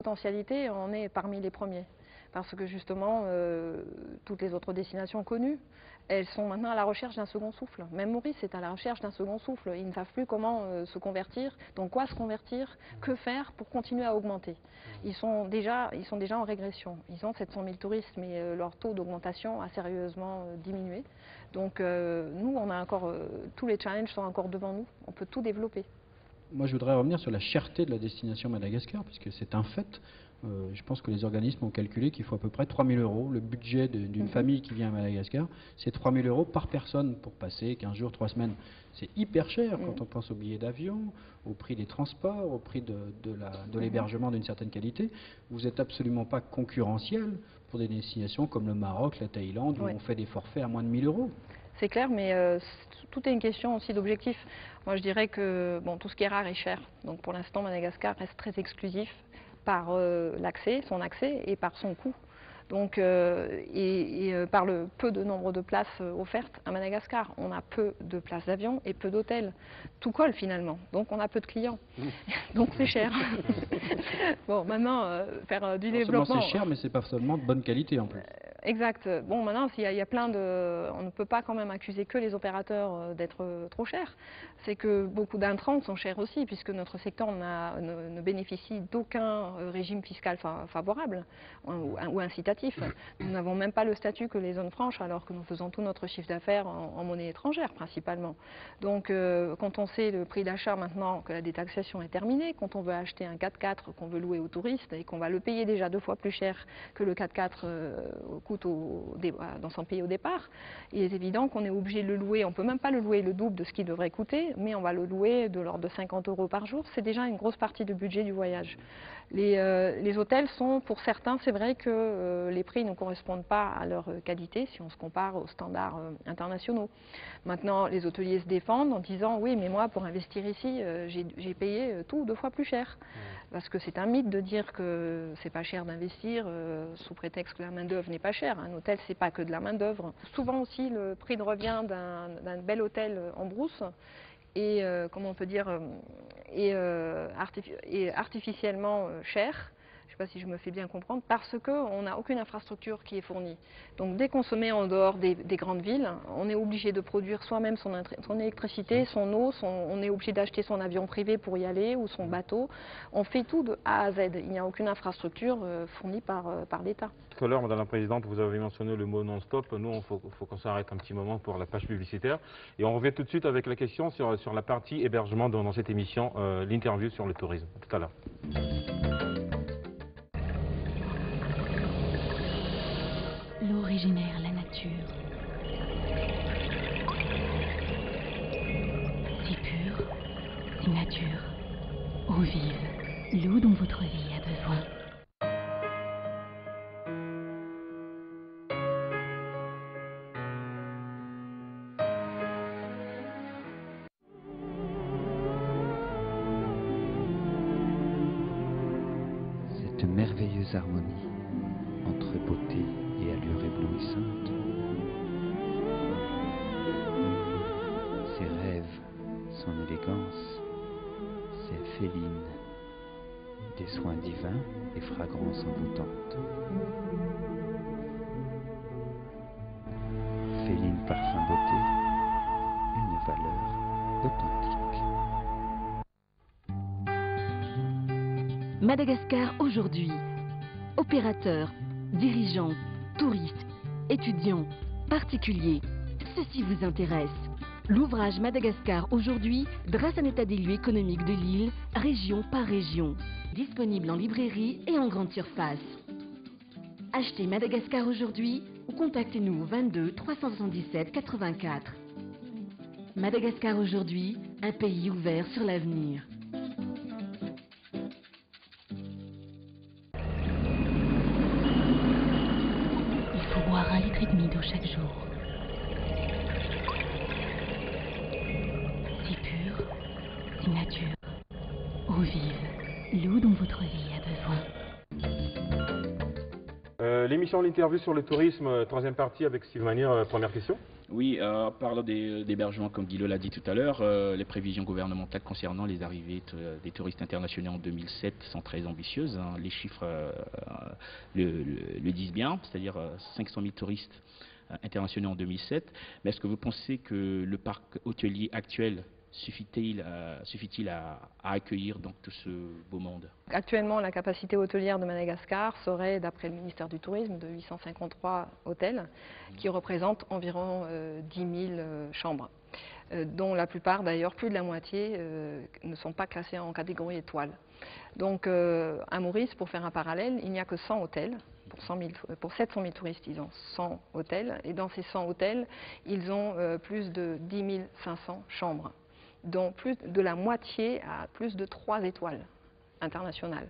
Potentialité, on est parmi les premiers. Parce que justement, toutes les autres destinations connues, elles sont maintenant à la recherche d'un second souffle. Même Maurice est à la recherche d'un second souffle. Ils ne savent plus comment se convertir, dans quoi se convertir, que faire pour continuer à augmenter. Ils sont déjà en régression. Ils ont 700 000 touristes, mais leur taux d'augmentation a sérieusement diminué. Donc nous, on a encore, tous les challenges sont encore devant nous. On peut tout développer. Moi, je voudrais revenir sur la cherté de la destination Madagascar, puisque c'est un fait. Je pense que les organismes ont calculé qu'il faut à peu près 3 000 €. Le budget d'une famille qui vient à Madagascar, c'est 3 000 € par personne pour passer 15 jours, 3 semaines. C'est hyper cher quand on pense aux billets d'avion, au prix des transports, au prix de l'hébergement d'une certaine qualité. Vous n'êtes absolument pas concurrentiel pour des destinations comme le Maroc, la Thaïlande, où on fait des forfaits à moins de 1 000 €. C'est clair, mais tout est une question aussi d'objectif. Moi, je dirais que bon, tout ce qui est rare est cher. Donc pour l'instant, Madagascar reste très exclusif par son accès et par son coût. Donc, par le peu de nombre de places offertes à Madagascar. On a peu de places d'avion et peu d'hôtels. Tout colle finalement, donc on a peu de clients. Donc c'est cher. Bon, maintenant, faire du développement... C'est cher, mais c'est pas seulement de bonne qualité en plus. Exact. Bon, maintenant, il y a plein de... On ne peut pas quand même accuser que les opérateurs d'être trop chers. C'est que beaucoup d'intrants sont chers aussi, puisque notre secteur ne bénéficie d'aucun régime fiscal favorable ou incitatif. Nous n'avons même pas le statut que les zones franches, alors que nous faisons tout notre chiffre d'affaires en monnaie étrangère, principalement. Donc, quand on sait le prix d'achat maintenant, que la détaxation est terminée, quand on veut acheter un 4x4 qu'on veut louer aux touristes et qu'on va le payer déjà 2 fois plus cher que le 4x4 coûte dans son pays au départ, il est évident qu'on est obligé de le louer. On ne peut même pas le louer le double de ce qu'il devrait coûter, mais on va le louer de l'ordre de 50 € par jour. C'est déjà une grosse partie du budget du voyage. Les hôtels sont, pour certains, c'est vrai que les prix ne correspondent pas à leur qualité si on se compare aux standards internationaux. Maintenant, les hôteliers se défendent en disant oui, mais moi, pour investir ici, j'ai payé tout 2 fois plus cher. Parce que c'est un mythe de dire que c'est pas cher d'investir sous prétexte que la main-d'œuvre n'est pas chère. Un hôtel, c'est pas que de la main-d'œuvre. Souvent aussi, le prix de revient d'un bel hôtel en brousse est, comment on peut dire, artificiellement cher. Je ne sais pas si je me fais bien comprendre, parce qu'on n'a aucune infrastructure qui est fournie. Donc dès qu'on se met en dehors des grandes villes, on est obligé de produire soi-même son électricité, son eau, on est obligé d'acheter son avion privé pour y aller ou son bateau. On fait tout de A à Z. Il n'y a aucune infrastructure fournie par l'État. Tout à l'heure, Madame la Présidente, vous avez mentionné le mot non-stop. Nous, il faut qu'on s'arrête un petit moment pour la page publicitaire. Et on revient tout de suite avec la question sur la partie hébergement dans cette émission, l'interview sur le tourisme. Tout à l'heure. L'eau régénère la nature. Si pure, si nature. Eau vive, l'eau dont votre vie a besoin. Cette merveilleuse harmonie entre beauté et allure éblouissante, ses rêves, son élégance, ses félines, des soins divins et fragrances envoûtantes. Féline parfum beauté, une valeur authentique. Madagascar aujourd'hui. Opérateurs, dirigeants, touristes, étudiants, particuliers, ceci vous intéresse. L'ouvrage Madagascar aujourd'hui dresse un état des lieux économiques de l'île, région par région. Disponible en librairie et en grande surface. Achetez Madagascar aujourd'hui ou contactez-nous au 22 377 84. Madagascar aujourd'hui, un pays ouvert sur l'avenir. Il faut boire 1,5 litre d'eau chaque jour. Si pure, si nature, eau vive, l'eau dont votre vie a besoin. L'émission L'Interview sur le tourisme, troisième partie avec Steve Manier, première question. Oui, parlant d'hébergement, comme Guillaume l'a dit tout à l'heure, les prévisions gouvernementales concernant les arrivées des touristes internationaux en 2007 sont très ambitieuses, hein. Les chiffres le disent bien, c'est-à-dire 500 000 touristes internationaux en 2007. Mais est-ce que vous pensez que le parc hôtelier actuel suffit-il à accueillir donc tout ce beau monde? Actuellement, la capacité hôtelière de Madagascar serait, d'après le ministère du Tourisme, de 853 hôtels, qui représentent environ 10 000 chambres, dont la plupart, d'ailleurs, plus de la moitié, ne sont pas classées en catégorie étoile. Donc, à Maurice, pour faire un parallèle, il n'y a que 100 hôtels. Pour 700 000 touristes, ils ont 100 hôtels. Et dans ces 100 hôtels, ils ont plus de 10 500 chambres, dont plus de la moitié à plus de 3 étoiles internationales.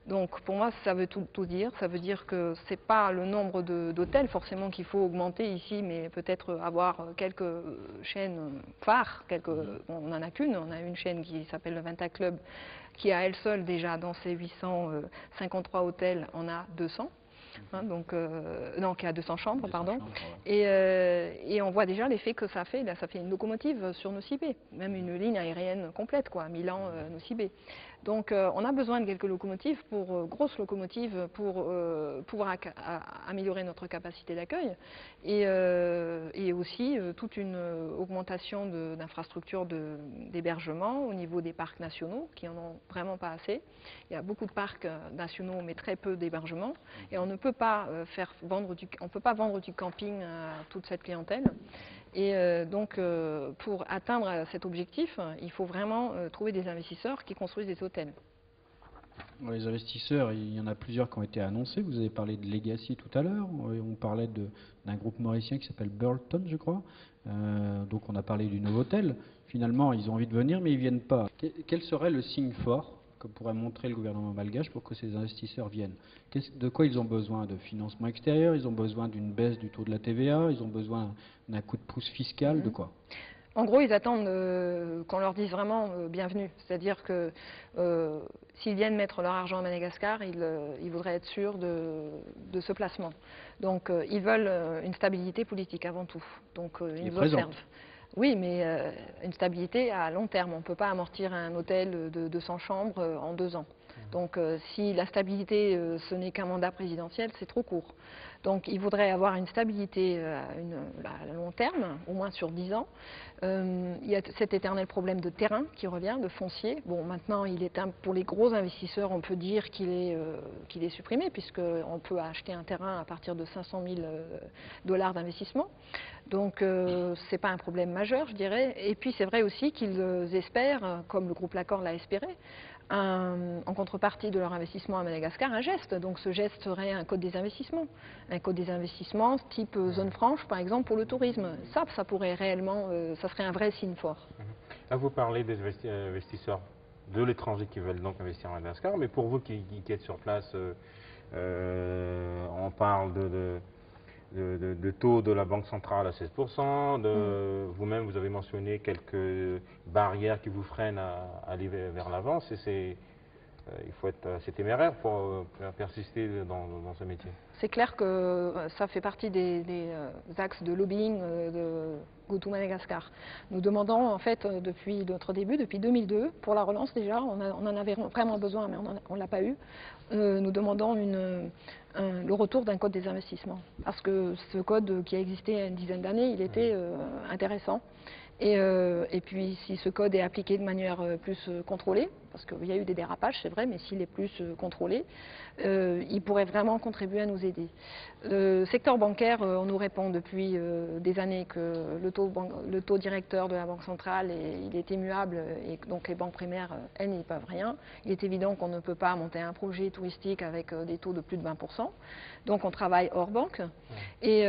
Donc pour moi, ça veut tout dire. Ça veut dire que ce n'est pas le nombre d'hôtels forcément qu'il faut augmenter ici, mais peut-être avoir quelques chaînes phares. On n'en a qu'une, on a une chaîne qui s'appelle le Venta Club, qui à elle seule déjà dans ses 853 hôtels en a 200. Hein, donc, non, qui a 200 chambres, pardon. Chambres, ouais. Et on voit déjà l'effet que ça fait. Là, ça fait une locomotive sur Nosy-Be, même une ligne aérienne complète, quoi, Milan-Nosy-Be. Donc, on a besoin de quelques locomotives, grosses locomotives, pour pouvoir améliorer notre capacité d'accueil. Et aussi toute une augmentation d'infrastructures d'hébergement au niveau des parcs nationaux, qui en ont vraiment pas assez. Il y a beaucoup de parcs nationaux, mais très peu d'hébergements. Et on ne peut pas vendre du camping à toute cette clientèle. Et donc, pour atteindre cet objectif, il faut vraiment trouver des investisseurs qui construisent des hôtels. Les investisseurs, il y en a plusieurs qui ont été annoncés. Vous avez parlé de Legacy tout à l'heure. On parlait d'un groupe mauricien qui s'appelle Burlton, je crois. Donc on a parlé du Novotel. Finalement, ils ont envie de venir, mais ils ne viennent pas. Quel serait le signe fort que pourrait montrer le gouvernement malgache pour que ces investisseurs viennent? De quoi ils ont besoin? De financement extérieur? Ils ont besoin d'une baisse du taux de la TVA? Ils ont besoin d'un coup de pouce fiscal? De quoi? En gros, ils attendent qu'on leur dise vraiment bienvenue. C'est-à-dire que s'ils viennent mettre leur argent à Madagascar, ils voudraient être sûrs de ce placement. Donc ils veulent une stabilité politique avant tout. Donc ils nous observent. Oui, mais une stabilité à long terme. On ne peut pas amortir un hôtel de 200 chambres en 2 ans. Donc si la stabilité, ce n'est qu'un mandat présidentiel, c'est trop court. Donc il voudrait avoir une stabilité à long terme, au moins sur 10 ans. Il y a cet éternel problème de terrain qui revient, de foncier. Bon, maintenant, pour les gros investisseurs, on peut dire qu'il est supprimé, puisqu'on peut acheter un terrain à partir de 500 000 $ d'investissement. Donc ce n'est pas un problème majeur, je dirais. Et puis c'est vrai aussi qu'ils espèrent, comme le groupe Lacor l'a espéré, en contrepartie de leur investissement à Madagascar, un geste. Donc ce geste serait un code des investissements. Un code des investissements type zone franche, par exemple, pour le tourisme. Ça pourrait réellement, ça serait un vrai signe fort. Là, vous parlez des investisseurs de l'étranger qui veulent donc investir à Madagascar, mais pour vous qui êtes sur place, on parle de taux de la Banque centrale à 16%. Vous-même, vous avez mentionné quelques barrières qui vous freinent à aller vers l'avant. Il faut être assez téméraire pour persister dans ce métier. C'est clair que ça fait partie des axes de lobbying de GoTo Madagascar. Nous demandons en fait depuis notre début, depuis 2002, pour la relance déjà, on en avait vraiment besoin mais on ne l'a pas eu, nous demandons le retour d'un code des investissements. Parce que ce code qui a existé il y a une dizaine d'années, il était intéressant. Et puis si ce code est appliqué de manière plus contrôlée, parce qu'il y a eu des dérapages, c'est vrai, mais s'il est plus contrôlé, il pourrait vraiment contribuer à nous aider. Le secteur bancaire, on nous répond depuis des années que le taux directeur de la Banque centrale il est immuable et donc les banques primaires, elles n'y peuvent rien. Il est évident qu'on ne peut pas monter un projet touristique avec des taux de plus de 20%. Donc on travaille hors banque et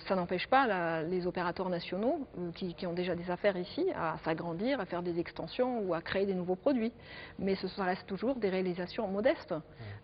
ça n'empêche pas les opérateurs nationaux qui ont déjà déjà des affaires ici, à s'agrandir, à faire des extensions ou à créer des nouveaux produits. Mais ça reste toujours des réalisations modestes.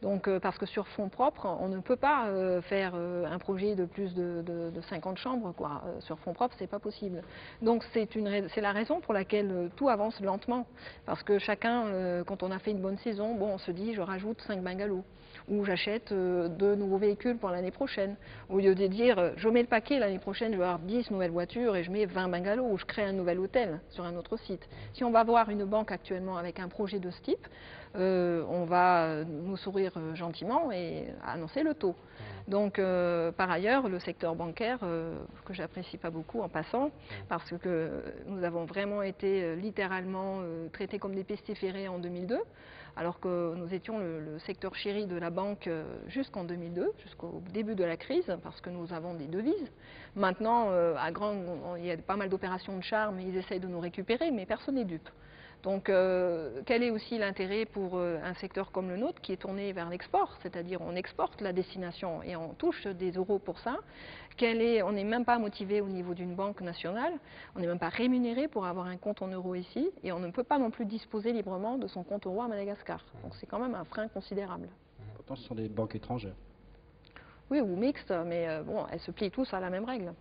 Donc, parce que sur fonds propres, on ne peut pas faire un projet de plus de 50 chambres, quoi. Sur fonds propres, c'est pas possible. Donc c'est la raison pour laquelle tout avance lentement. Parce que chacun, quand on a fait une bonne saison, bon, on se dit je rajoute 5 bungalows. Ou j'achète 2 nouveaux véhicules pour l'année prochaine. Au lieu de dire je mets le paquet, l'année prochaine je vais avoir 10 nouvelles voitures et je mets 20 bungalows ou je crée un nouvel hôtel sur un autre site. Si on va voir une banque actuellement avec un projet de ce type, on va nous sourire gentiment et annoncer le taux. Donc par ailleurs, le secteur bancaire, que j'apprécie pas beaucoup en passant, parce que nous avons vraiment été littéralement traités comme des pestiférés en 2002, alors que nous étions le secteur chéri de la banque jusqu'en 2002, jusqu'au début de la crise, parce que nous avons des devises. Maintenant, il y a pas mal d'opérations de charme, ils essayent de nous récupérer, mais personne n'est dupe. Donc, quel est aussi l'intérêt pour un secteur comme le nôtre qui est tourné vers l'export, c'est-à-dire on exporte la destination et on touche des euros pour ça. On n'est même pas motivé au niveau d'une banque nationale, on n'est même pas rémunéré pour avoir un compte en euros ici et on ne peut pas non plus disposer librement de son compte euro à Madagascar. Donc c'est quand même un frein considérable. Pourtant, ce sont des banques étrangères. Oui, ou mixtes, mais bon, elles se plient tous à la même règle.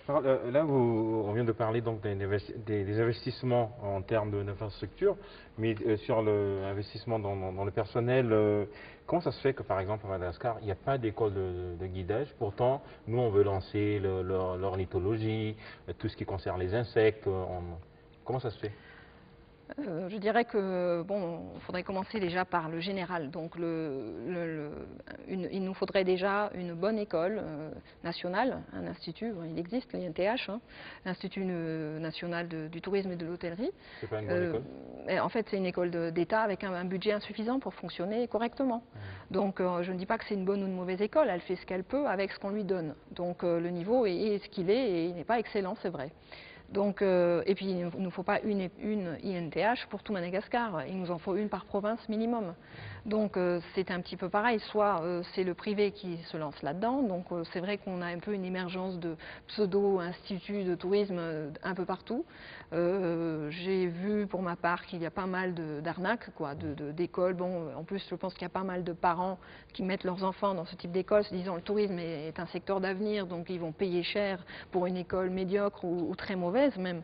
Alors, là, on vient de parler donc des investissements en termes d'infrastructure, mais sur l'investissement dans le personnel, comment ça se fait que, par exemple, à Madagascar, il n'y a pas d'école de guidage? Pourtant, nous, on veut lancer l'ornithologie, tout ce qui concerne les insectes. Comment ça se fait? Je dirais que bon, il faudrait commencer déjà par le général. Donc il nous faudrait déjà une bonne école nationale, un institut, il existe, l'INTH, l'Institut national du tourisme et de l'hôtellerie. C'est pas une bonne école? En fait, c'est une école d'État avec un budget insuffisant pour fonctionner correctement. Donc je ne dis pas que c'est une bonne ou une mauvaise école, elle fait ce qu'elle peut avec ce qu'on lui donne. Donc le niveau est ce qu'il est et il n'est pas excellent, c'est vrai. Donc, et puis il ne nous faut pas une INTH pour tout Madagascar, il nous en faut une par province minimum. Donc c'est un petit peu pareil, soit c'est le privé qui se lance là-dedans, donc c'est vrai qu'on a un peu une émergence de pseudo-instituts de tourisme un peu partout. J'ai vu pour ma part qu'il y a pas mal d'arnaques, d'écoles. Bon, en plus je pense qu'il y a pas mal de parents qui mettent leurs enfants dans ce type d'école, se disant le tourisme est un secteur d'avenir, donc ils vont payer cher pour une école médiocre ou très mauvaise même.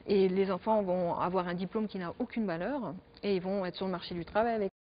Et les enfants vont avoir un diplôme qui n'a aucune valeur et ils vont être sur le marché du travail avec